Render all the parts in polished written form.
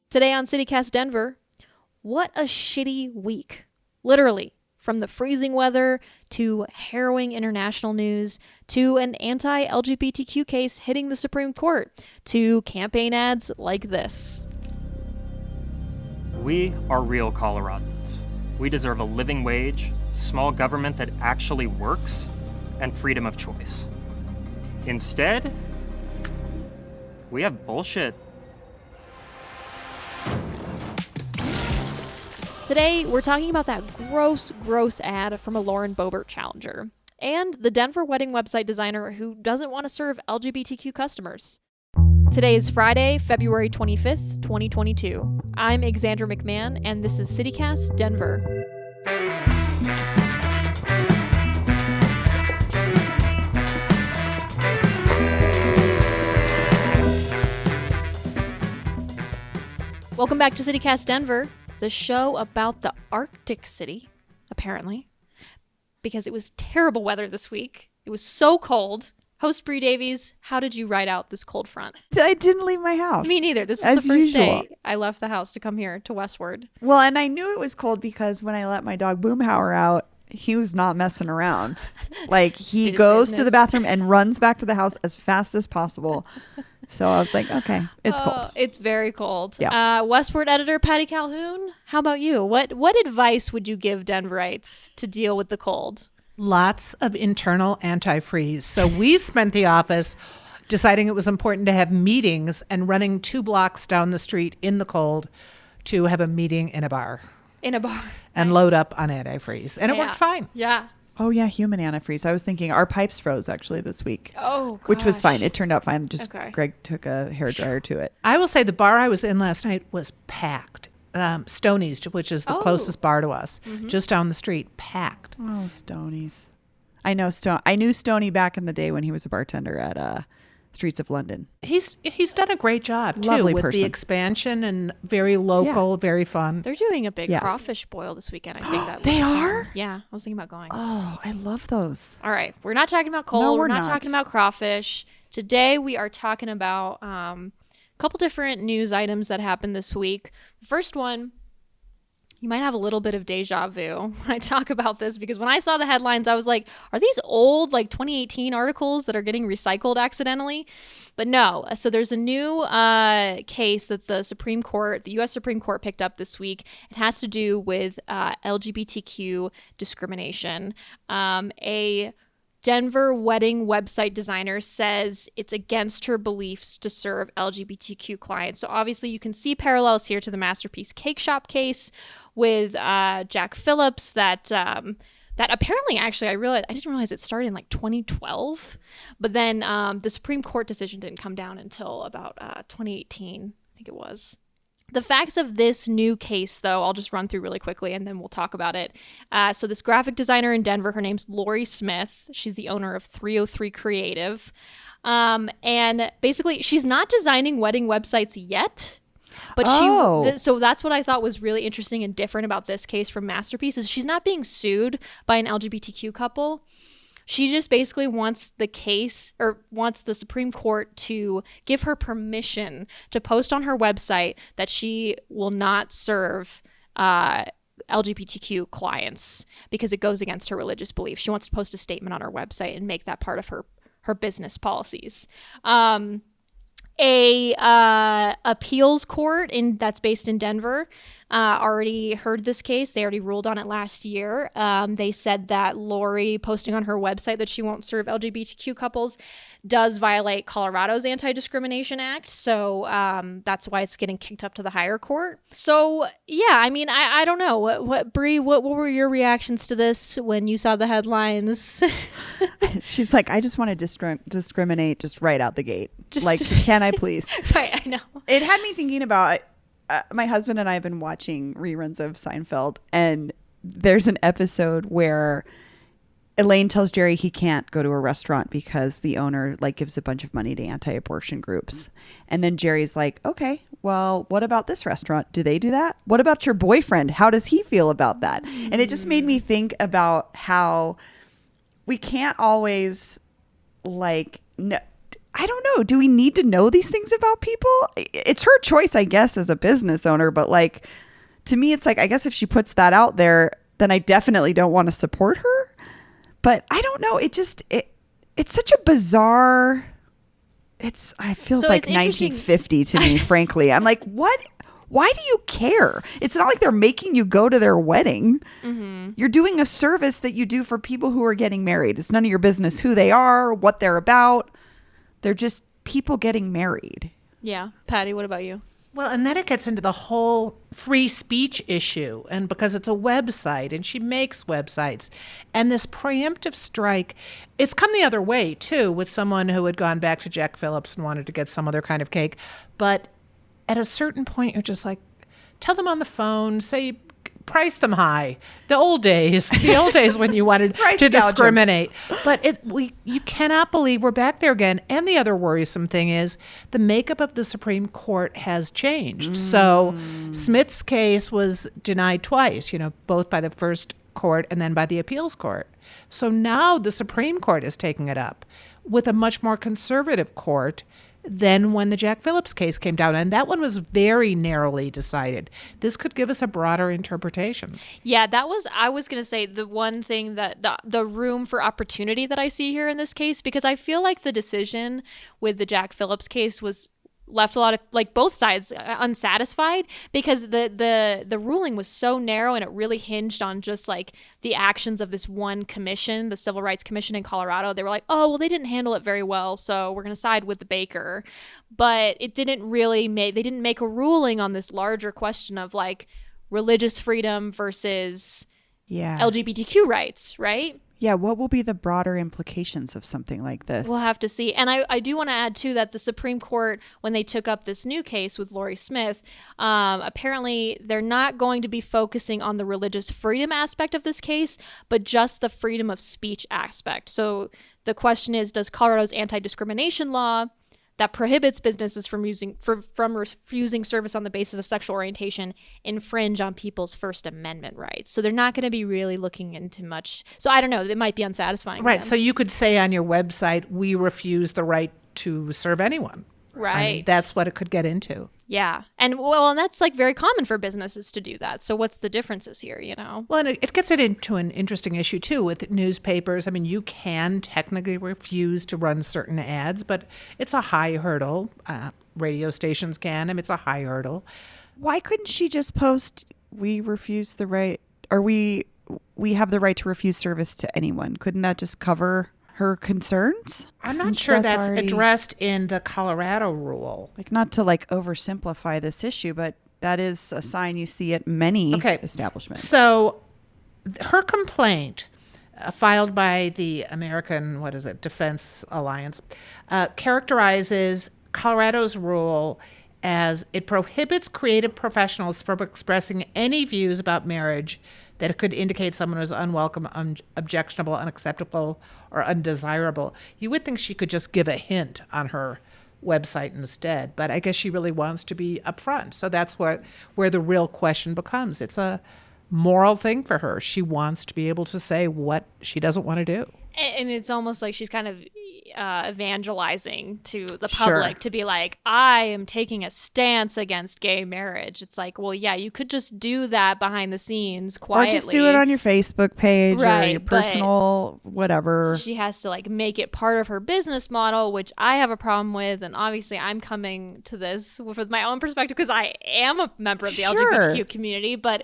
Today on CityCast Denver, what a shitty week. Literally, from the freezing weather to harrowing international news to an anti-LGBTQ case hitting the Supreme Court to campaign ads like this. We are real Coloradans. We deserve a living wage, small government that actually works, and freedom of choice. Instead, we have bullshit. Today, we're talking about that gross ad from a Lauren Boebert challenger and the Denver wedding website designer who doesn't want to serve LGBTQ customers. Today is Friday, February 25th, 2022. I'm Alexandra McMahon, and this is CityCast Denver. Welcome back to CityCast Denver, the show about the Arctic city, apparently, because it was terrible weather this week. It was so cold. Host Bree Davies, how did you ride out this cold front? I didn't leave my house. Me neither. This was the first day I left the house to come here to Westward. Well, and I knew it was cold because when I let my dog Boomhauer out, he was not messing around. Like, he goes to the bathroom and runs back to the house as fast as possible. So I was like, okay, it's cold. It's very cold. Yeah. Westward editor Patty Calhoun, how about you? What advice would you give Denverites to deal with the cold? Lots of internal antifreeze. So we spent the office deciding it was important to have meetings and running 2 blocks down the street in the cold to have a meeting in a bar. In a bar. And nice. Load up on antifreeze. And it worked fine. Yeah. Oh, yeah, human antifreeze. I was thinking our pipes froze actually this week. Oh, gosh. Which was fine. It turned out fine. Just okay. Greg took a hairdryer to it. I will say the bar I was in last night was packed. Stoney's, which is the closest bar to us, just down the street, packed. Oh, Stoney's. I knew Stoney back in the day when he was a bartender at Streets of London. He's done a great job, too, Lovely with person. the expansion and very local, very fun. They're doing a big crawfish boil this weekend. I think that They looks fun. are? Yeah, I was thinking about going. Oh, I love those. All right, we're not talking about cold. No, we're not talking about crawfish. Today we are talking about a couple different news items that happened this week. The first one, you might have a little bit of deja vu when I talk about this, because when I saw the headlines, I was like, are these old, like 2018 articles that are getting recycled accidentally? But no. So there's a new case that the U.S. Supreme Court picked up this week. It has to do with LGBTQ discrimination. A Denver wedding website designer says it's against her beliefs to serve LGBTQ clients. So obviously you can see parallels here to the Masterpiece Cake Shop case with Jack Phillips that apparently, actually, I didn't realize it started in like 2012, but then the Supreme Court decision didn't come down until about 2018, I think it was. The facts of this new case, though, I'll just run through really quickly and then we'll talk about it. So this graphic designer in Denver, her name's Lori Smith. She's the owner of 303 Creative. And basically, she's not designing wedding websites yet. But so that's what I thought was really interesting and different about this case from Masterpiece is she's not being sued by an LGBTQ couple. She just basically wants the Supreme Court to give her permission to post on her website that she will not serve LGBTQ clients because it goes against her religious beliefs. She wants to post a statement on her website and make that part of her business policies. A appeals court that's based in Denver already heard this case. They already ruled on it last year. They said that Lori posting on her website that she won't serve LGBTQ couples does violate Colorado's Anti-Discrimination Act. So that's why it's getting kicked up to the higher court. So yeah, I mean, I don't know. What Bree, what were your reactions to this when you saw the headlines? She's like, I just want to discriminate just right out the gate. Like, can I please? Right, I know. It had me thinking about my husband and I have been watching reruns of Seinfeld, and there's an episode where Elaine tells Jerry he can't go to a restaurant because the owner gives a bunch of money to anti-abortion groups. And then Jerry's like, okay, well, what about this restaurant? Do they do that? What about your boyfriend? How does he feel about that? And it just made me think about how we can't always I don't know. Do we need to know these things about people? It's her choice, I guess, as a business owner. But like, to me, it's like, I guess if she puts that out there, then I definitely don't want to support her. But I don't know. It's such a bizarre. I feel So like it's interesting. 1950 to me, frankly. I'm like, what? Why do you care? It's not like they're making you go to their wedding. Mm-hmm. You're doing a service that you do for people who are getting married. It's none of your business who they are, what they're about. They're just people getting married. Yeah. Patty, what about you? Well, and then it gets into the whole free speech issue. And because it's a website and she makes websites, and this preemptive strike, it's come the other way, too, with someone who had gone back to Jack Phillips and wanted to get some other kind of cake. But at a certain point, you're just like, tell them on the phone, say, price them high. The old days when you wanted Price to gouge 'em. discriminate. But you cannot believe we're back there again. And the other worrisome thing is the makeup of the Supreme Court has changed. So Smith's case was denied twice, both by the first court and then by the appeals court. So now the Supreme Court is taking it up with a much more conservative court than when the Jack Phillips case came down. And that one was very narrowly decided. This could give us a broader interpretation. Yeah, I was going to say the one thing that the room for opportunity that I see here in this case, because I feel like the decision with the Jack Phillips case was left a lot of like both sides unsatisfied because the ruling was so narrow and it really hinged on just like the actions of this one commission, the Civil Rights Commission in Colorado. They were like, oh, well, they didn't handle it very well, so we're going to side with the baker. But it didn't really they didn't make a ruling on this larger question of like religious freedom versus LGBTQ rights, right? Yeah, what will be the broader implications of something like this? We'll have to see. And I do want to add, too, that the Supreme Court, when they took up this new case with Lori Smith, apparently they're not going to be focusing on the religious freedom aspect of this case, but just the freedom of speech aspect. So the question is, does Colorado's anti-discrimination law that prohibits businesses from refusing service on the basis of sexual orientation infringe on people's First Amendment rights? So they're not going to be really looking into much. So I don't know. It might be unsatisfying. Right. So you could say on your website, we refuse the right to serve anyone. Right. I mean, that's what it could get into. Yeah. And that's like very common for businesses to do that. So what's the differences here, Well, and it gets it into an interesting issue, too, with newspapers. I mean, you can technically refuse to run certain ads, but it's a high hurdle. Radio stations can. I mean, it's a high hurdle. Why couldn't she just post, we refuse the right, or we have the right to refuse service to anyone? Couldn't that just cover her concerns? I'm not Since sure that's already addressed in the Colorado rule. Like, not to like oversimplify this issue, but that is a sign you see at many establishments. So her complaint filed by the American, Defense Alliance, characterizes Colorado's rule as it prohibits creative professionals from expressing any views about marriage that it could indicate someone was unwelcome, objectionable, unacceptable, or undesirable. You would think she could just give a hint on her website instead, but I guess she really wants to be upfront. So that's where the real question becomes. It's a moral thing for her. She wants to be able to say what she doesn't want to do. And it's almost like she's kind of evangelizing to the public to be like, I am taking a stance against gay marriage. It's like, well, yeah, you could just do that behind the scenes quietly. Or just do it on your Facebook page or your but personal whatever. She has to like make it part of her business model, which I have a problem with. And obviously I'm coming to this with my own perspective because I am a member of the LGBTQ community. But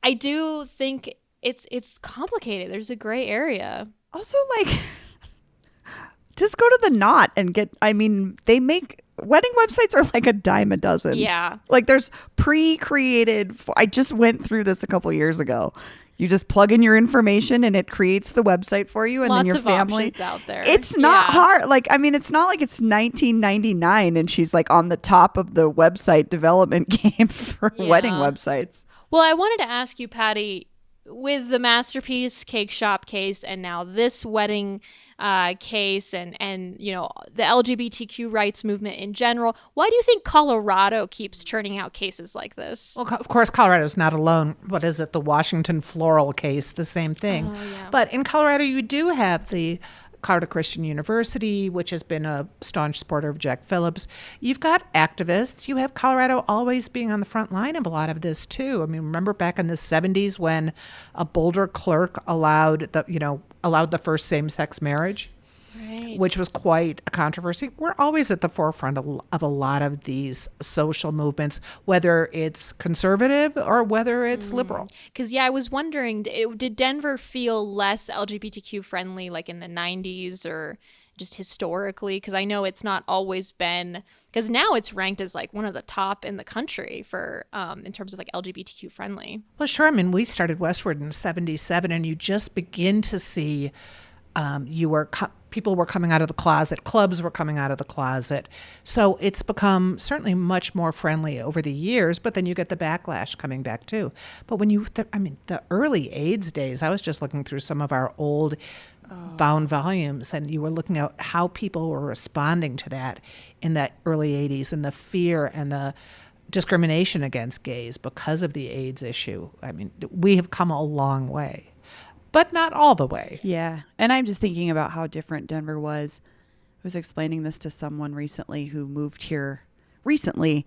I do think it's complicated. There's a gray area. Also, like, just go to the Knot and they make wedding websites are like a dime a dozen. Yeah. Like, there's pre-created. I just went through this a couple years ago. You just plug in your information and it creates the website for you, and Lots then your of family. options out there. It's not hard. Like, I mean, it's not like it's 1999 and she's like on the top of the website development game for wedding websites. Well, I wanted to ask you, Patty, with the Masterpiece Cake Shop case and now this wedding case and the LGBTQ rights movement in general, why do you think Colorado keeps churning out cases like this? Well, of course, Colorado's not alone. What is it? The Washington floral case, the same thing. Oh, yeah. But in Colorado, you do have the Colorado Christian University, which has been a staunch supporter of Jack Phillips. You've got activists. You have Colorado always being on the front line of a lot of this too. I mean, remember back in the 70s when a Boulder clerk allowed the first same-sex marriage? Right. Which was quite a controversy. We're always at the forefront of a lot of these social movements, whether it's conservative or whether it's liberal. Because, I was wondering, did Denver feel less LGBTQ friendly like in the 90s or just historically? Because I know it's not always been, because now it's ranked as like one of the top in the country for in terms of like LGBTQ friendly. Well, sure. I mean, we started Westward in 77, and you just begin to see people were coming out of the closet, clubs were coming out of the closet. So it's become certainly much more friendly over the years, but then you get the backlash coming back too. But when the early AIDS days, I was just looking through some of our old bound volumes, and you were looking at how people were responding to that in that early 80s, and the fear and the discrimination against gays because of the AIDS issue. I mean, we have come a long way, but not all the way. Yeah. And I'm just thinking about how different Denver was. I was explaining this to someone recently who moved here recently,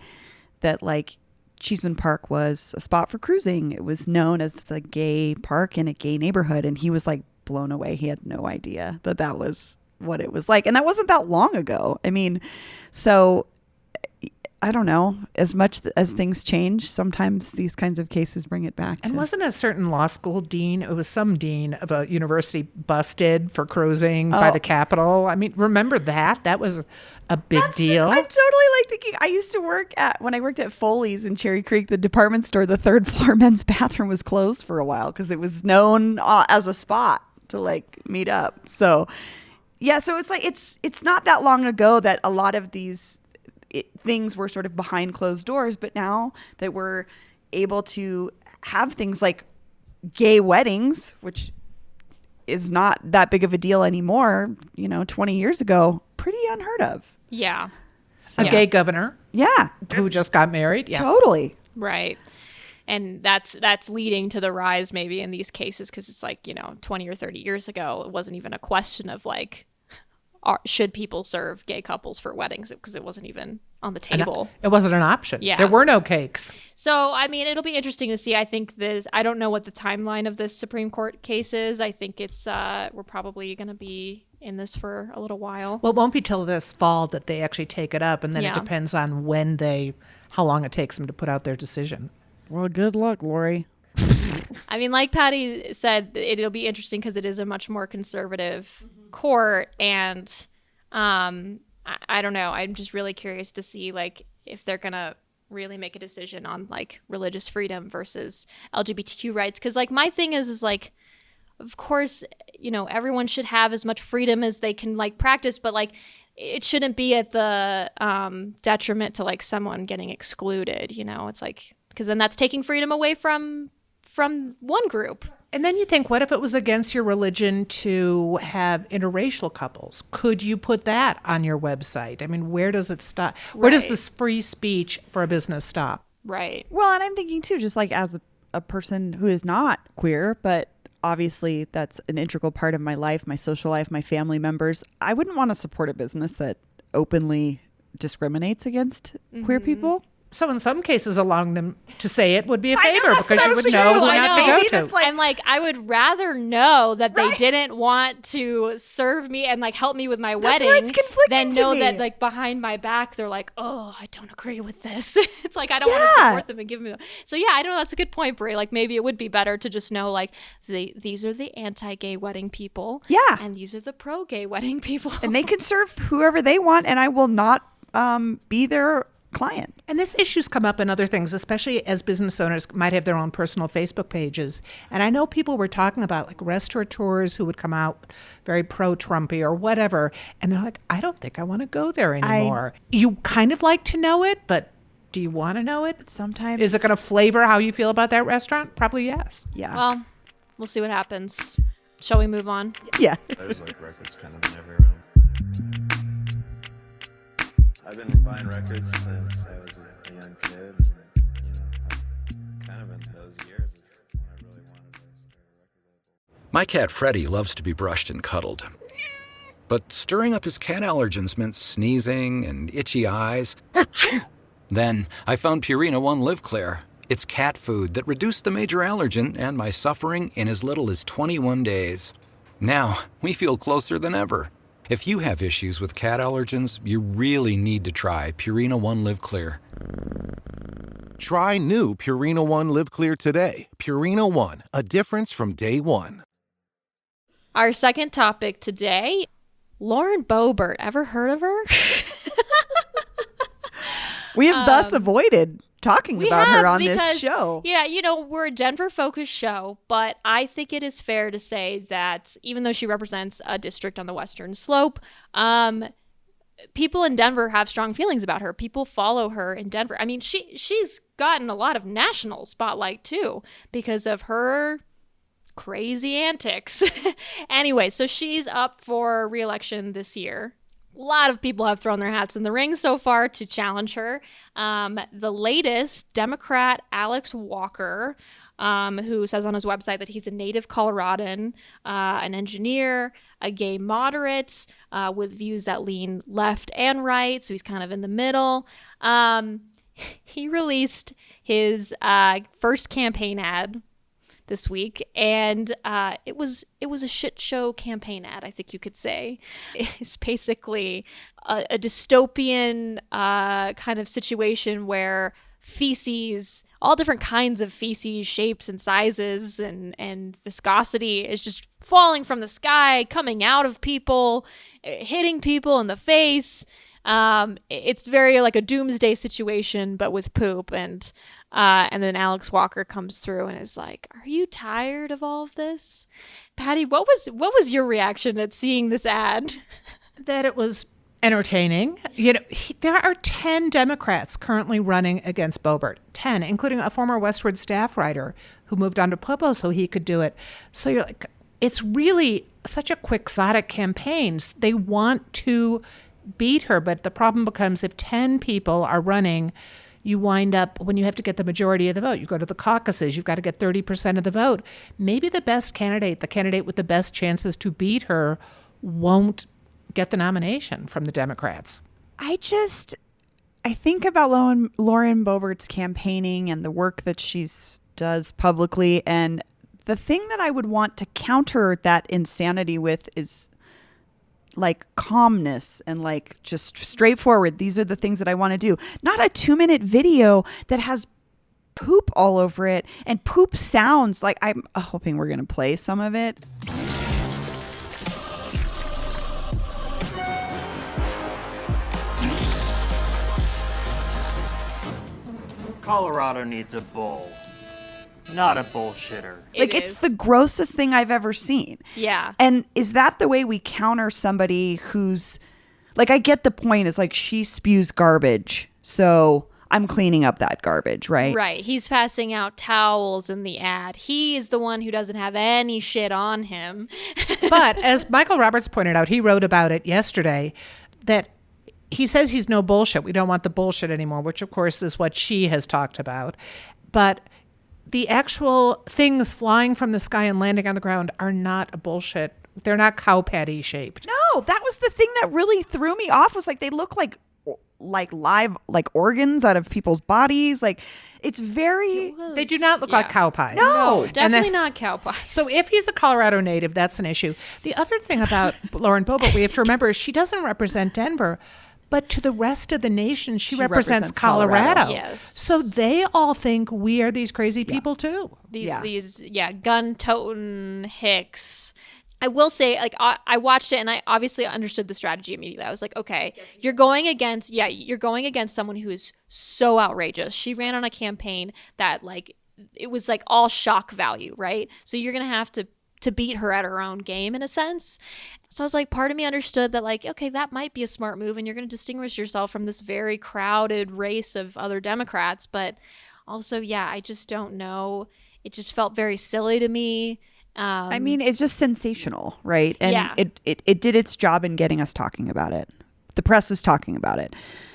that like Cheeseman Park was a spot for cruising. It was known as the gay park in a gay neighborhood. And he was like blown away. He had no idea that was what it was like. And that wasn't that long ago. I mean, so I don't know, as much as things change, sometimes these kinds of cases bring it back. And wasn't a certain law school dean, it was some dean of a university, busted for cruising by the Capitol? I mean, remember that? That was a big deal. I'm totally like thinking, I used to when I worked at Foley's in Cherry Creek, the department store, the third floor men's bathroom was closed for a while because it was known as a spot to like meet up. So yeah, so it's like, it's not that long ago that a lot of these things were sort of behind closed doors, but now that we're able to have things like gay weddings, which is not that big of a deal anymore, 20 years ago, pretty unheard of. Yeah. A gay governor. Yeah. Who just got married. Yeah. Totally. Right. And that's leading to the rise maybe in these cases, because it's like, 20 or 30 years ago, it wasn't even a question of like, should people serve gay couples for weddings, because it wasn't even on the table. It wasn't an option. Yeah. There were no cakes. So, I mean, it'll be interesting to see. I think I don't know what the timeline of this Supreme Court case is. I think it's, we're probably going to be in this for a little while. Well, it won't be till this fall that they actually take it up. And then it depends on how long it takes them to put out their decision. Well, good luck, Lori. I mean, like Patty said, it'll be interesting because it is a much more conservative court, and I don't know. I'm just really curious to see like if they're gonna really make a decision on like religious freedom versus LGBTQ rights. Because like my thing is like, of course, everyone should have as much freedom as they can like practice, but like it shouldn't be at the detriment to like someone getting excluded. It's like, because then that's taking freedom away from one group. And then you think, what if it was against your religion to have interracial couples? Could you put that on your website? I mean, where does it stop? Where does this free speech for a business stop? Right. Well, and I'm thinking too, just like as a person who is not queer, but obviously that's an integral part of my life, my social life, my family members, I wouldn't want to support a business that openly discriminates against queer people. So in some cases, allowing them to say it would be a favor because you would know who not to go to. I'm like, I would rather know that they didn't want to serve me and like help me with my wedding than know that like behind my back they're like, oh, I don't agree with this. It's like I don't want to support them and give them. So yeah, I don't know. That's a good point, Brie. Like maybe it would be better to just know like these are the anti-gay wedding people. Yeah, and these are the pro-gay wedding people, and they can serve whoever they want, and I will not be their client. And this issue's come up in other things, especially as business owners might have their own personal Facebook pages. And I know people were talking about like restaurateurs who would come out very pro-Trumpy or whatever. And they're like, I don't think I want to go there anymore. You kind of like to know it, but do you want to know it? Sometimes. Is it going to flavor how you feel about that restaurant? Probably yes. Yeah. Well, we'll see what happens. Shall we move on? Yeah. There's like records kind of in every room. I've been buying records since I was a young kid. Kind of in those years is when I really wanted to start a record label. My cat Freddie loves to be brushed and cuddled. But stirring up his cat allergens meant sneezing and itchy eyes. Then I found Purina One Live Clear. It's cat food that reduced the major allergen and my suffering in as little as 21 days. Now, we feel closer than ever. If you have issues with cat allergens, you really need to try Purina One Live Clear. Try new Purina One Live Clear today. Purina One, a difference from day one. Our second topic today, Lauren Boebert. Ever heard of her? We have thus avoided talking about her on this show. Yeah, we're a Denver-focused show, but I think it is fair to say that even though she represents a district on the Western Slope, people in Denver have strong feelings about her. People follow her in Denver. I mean, she's gotten a lot of national spotlight, too, because of her crazy antics. Anyway, so she's up for re-election this year. A lot of people have thrown their hats in the ring so far to challenge her. The latest, Democrat Alex Walker, who says on his website that he's a native Coloradan, an engineer, a gay moderate with views that lean left and right, so he's kind of in the middle. He released his first campaign ad this week, and it was a shit show campaign ad, I think you could say. It's basically a dystopian kind of situation where feces, all different kinds of feces, shapes and sizes and viscosity is just falling from the sky, coming out of people, hitting people in the face. It's very like a doomsday situation, but with poop. And then Alex Walker comes through and is like, "Are you tired of all of this?" Patty, what was your reaction at seeing this ad? That it was entertaining. There are 10 Democrats currently running against Boebert. 10, including a former Westward staff writer who moved on to Pueblo so he could do it. So you're like, it's really such a quixotic campaign. They want to beat her, but the problem becomes if 10 people are running, you wind up, when you have to get the majority of the vote, you go to the caucuses, you've got to get 30% of the vote. Maybe the best candidate, the candidate with the best chances to beat her, won't get the nomination from the Democrats. I think about Lauren Boebert's campaigning and the work that she does publicly, and the thing that I would want to counter that insanity with is like calmness and like just straightforward. These are the things that I want to do. Not a 2-minute video that has poop all over it and poop sounds. Like, I'm hoping we're going to play some of it. Colorado needs a bull, not a bullshitter. It's the grossest thing I've ever seen. Yeah. And is that the way we counter somebody who's like, I get the point, is like she spews garbage, so I'm cleaning up that garbage, right? Right. He's passing out towels in the ad. He is the one who doesn't have any shit on him. But as Michael Roberts pointed out, he wrote about it yesterday, that he says he's no bullshit. We don't want the bullshit anymore, which of course is what she has talked about. But the actual things flying from the sky and landing on the ground are not a bullshit. They're not cow patty shaped. No, that was the thing that really threw me off, was like they look like live, like organs out of people's bodies. Like, it's very... They do not look like cow pies. No, definitely not cow pies. So if he's a Colorado native, that's an issue. The other thing about Lauren Boebert we have to remember is she doesn't represent Denver, but to the rest of the nation, she represents Colorado. Yes. So they all think we are these crazy people too. These gun-toting hicks. I will say, like, I watched it and I obviously understood the strategy immediately. I was like, okay, you're going against someone who is so outrageous. She ran on a campaign that, like, it was like all shock value, right? So you're going to have to beat her at her own game in a sense. So I was like, part of me understood that, like, okay, that might be a smart move and you're going to distinguish yourself from this very crowded race of other Democrats. But also, I just don't know. It just felt very silly to me. I mean, it's just sensational, right? And it did its job in getting us talking about it. The press is talking about it.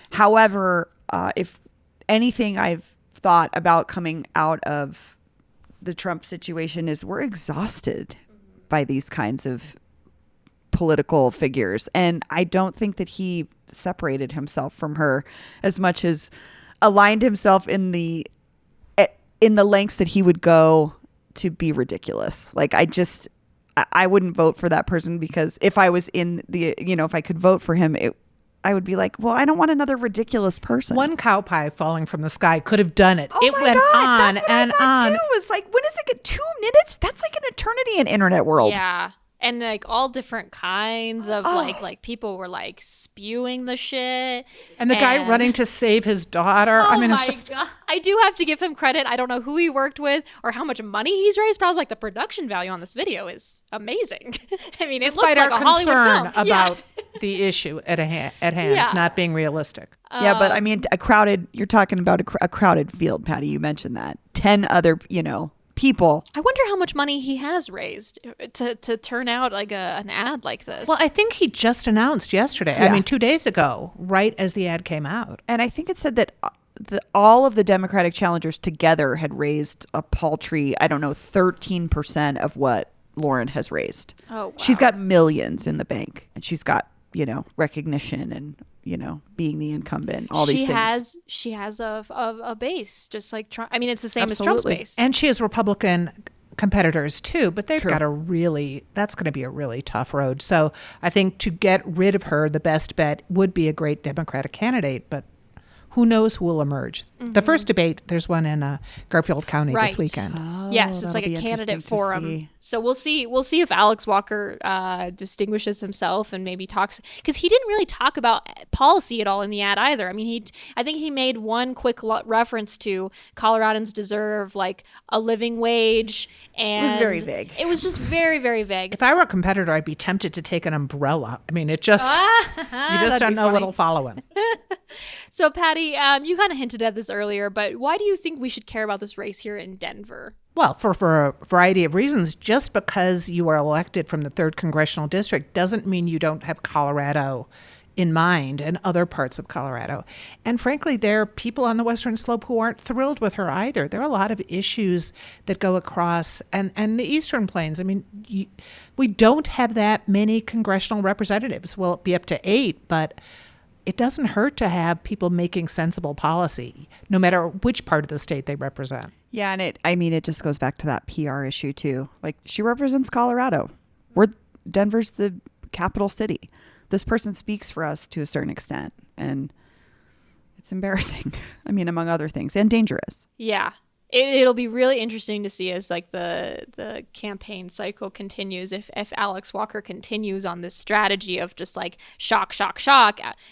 However, if anything I've thought about coming out of the Trump situation is we're exhausted by these kinds of political figures. And I don't think that he separated himself from her as much as aligned himself in the lengths that he would go to be ridiculous. Like, I wouldn't vote for that person, because if I was in the, if I could vote for him, I would be like, well, I don't want another ridiculous person. One cow pie falling from the sky could have done it. Oh It my went God, on that's what and I thought on. Too. It was like, when does it get 2 minutes? That's like an eternity in internet world. Yeah. And like all different kinds of like people were like spewing the shit. And the guy running to save his daughter. Oh I mean, my it's just God. I do have to give him credit. I don't know who he worked with or how much money he's raised, but I was like, the production value on this video is amazing. I mean, it looks despite like our a Hollywood concern film. about the issue at hand, Yeah. not being realistic. Yeah, but I mean, you're talking about a crowded field, Patty. You mentioned that. 10 other, people. I wonder how much money he has raised to turn out like an ad like this. Well, I think he just announced yesterday. Yeah. I mean, 2 days ago, right as the ad came out. And I think it said that all of the Democratic challengers together had raised a paltry, 13% of what Lauren has raised. Oh, wow. She's got millions in the bank, and she's got, recognition and, being the incumbent, all these things. She has a base, just like Trump. I mean, it's the same as Trump's Absolutely. base. And she has Republican competitors too, but they've True. got that's going to be a really tough road. So I think to get rid of her, the best bet would be a great Democratic candidate, but who knows who will emerge. The first debate, there's one in Garfield County Right. this weekend. Yes, it's like a candidate forum. So we'll see if Alex Walker distinguishes himself and maybe talks, because he didn't really talk about policy at all in the ad either. I mean, I think he made one quick reference to Coloradans deserve like a living wage, and It was very vague. It was just very, very vague. If I were a competitor, I'd be tempted to take an umbrella. I mean, you just That'd don't be know funny. what'll follow him. So Patty, you kind of hinted at this earlier, but why do you think we should care about this race here in Denver? Well, for a variety of reasons. Just because you are elected from the 3rd Congressional District doesn't mean you don't have Colorado in mind and other parts of Colorado. And frankly, there are people on the Western Slope who aren't thrilled with her either. There are a lot of issues that go across and the Eastern Plains. I mean, we don't have that many congressional representatives. Well, it'll be up to 8, but it doesn't hurt to have people making sensible policy, no matter which part of the state they represent. Yeah, and it just goes back to that PR issue too. Like, she represents Colorado. Denver's the capital city. This person speaks for us to a certain extent, and it's embarrassing. I mean, among other things, and dangerous. Yeah. It'll be really interesting to see as like the campaign cycle continues, if Alex Walker continues on this strategy of just like shock,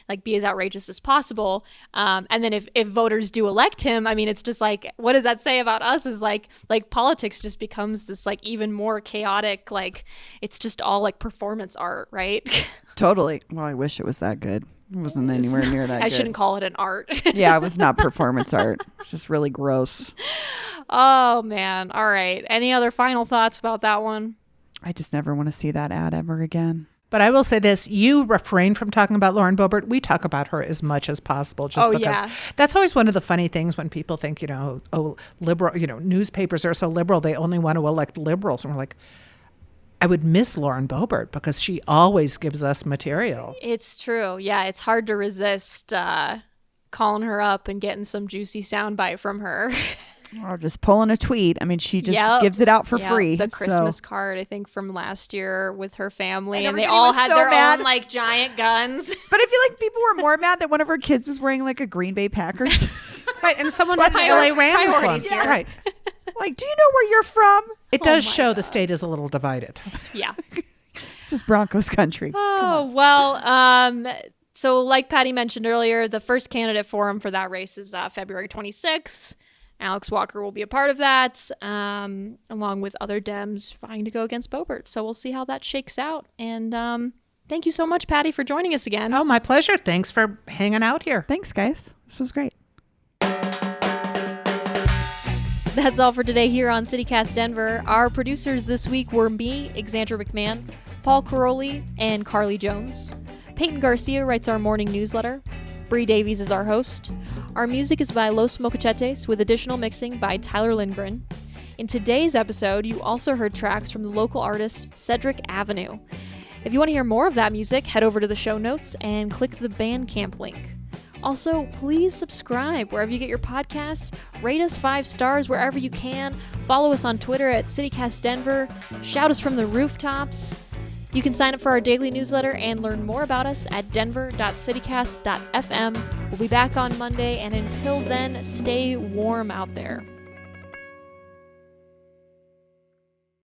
like be as outrageous as possible. And then if voters do elect him, I mean, it's just like, what does that say about us? Is like politics just becomes this like even more chaotic, like it's just all like performance art, right? Totally. Well, I wish it was that good. It wasn't anywhere near that I good. shouldn't call it an art. Yeah, it was not performance art. It's just really gross. Oh man. All right. Any other final thoughts about that one? I just never want to see that ad ever again. But I will say this, you refrain from talking about Lauren Boebert. We talk about her as much as possible just because that's always one of the funny things when people think, liberal, newspapers are so liberal, they only want to elect liberals. And we're like, I would miss Lauren Boebert because she always gives us material. It's true. Yeah, it's hard to resist calling her up and getting some juicy soundbite from her. Or just pulling a tweet. I mean, she just gives it out for free. The Christmas card, I think, from last year with her family. And they everybody all was had so their mad. own, like, giant guns. But I feel like people were more mad that one of her kids was wearing like a Green Bay Packers. Right, and someone had the LA Rams one. priorities here. Right. Like, do you know where you're from? It does my show the state is a little divided. Yeah. This is Broncos country. Oh, well, so like Patty mentioned earlier, the first candidate forum for that race is February 26th. Alex Walker will be a part of that, along with other Dems vying to go against Boebert. So we'll see how that shakes out. And thank you so much, Patty, for joining us again. Oh, my pleasure. Thanks for hanging out here. Thanks, guys. This was great. That's all for today here on CityCast Denver. Our producers this week were me, Xandra McMahon, Paul Caroli, and Carly Jones. Peyton Garcia writes our morning newsletter. Bree Davies is our host. Our music is by Los Mocachetes, with additional mixing by Tyler Lindgren. In today's episode, you also heard tracks from the local artist Cedric Avenue. If you want to hear more of that music, head over to the show notes and click the Bandcamp link. Also, please subscribe wherever you get your podcasts. Rate us 5 stars wherever you can. Follow us on Twitter at CityCastDenver. Shout us from the rooftops. You can sign up for our daily newsletter and learn more about us at denver.citycast.fm. We'll be back on Monday, and until then, stay warm out there.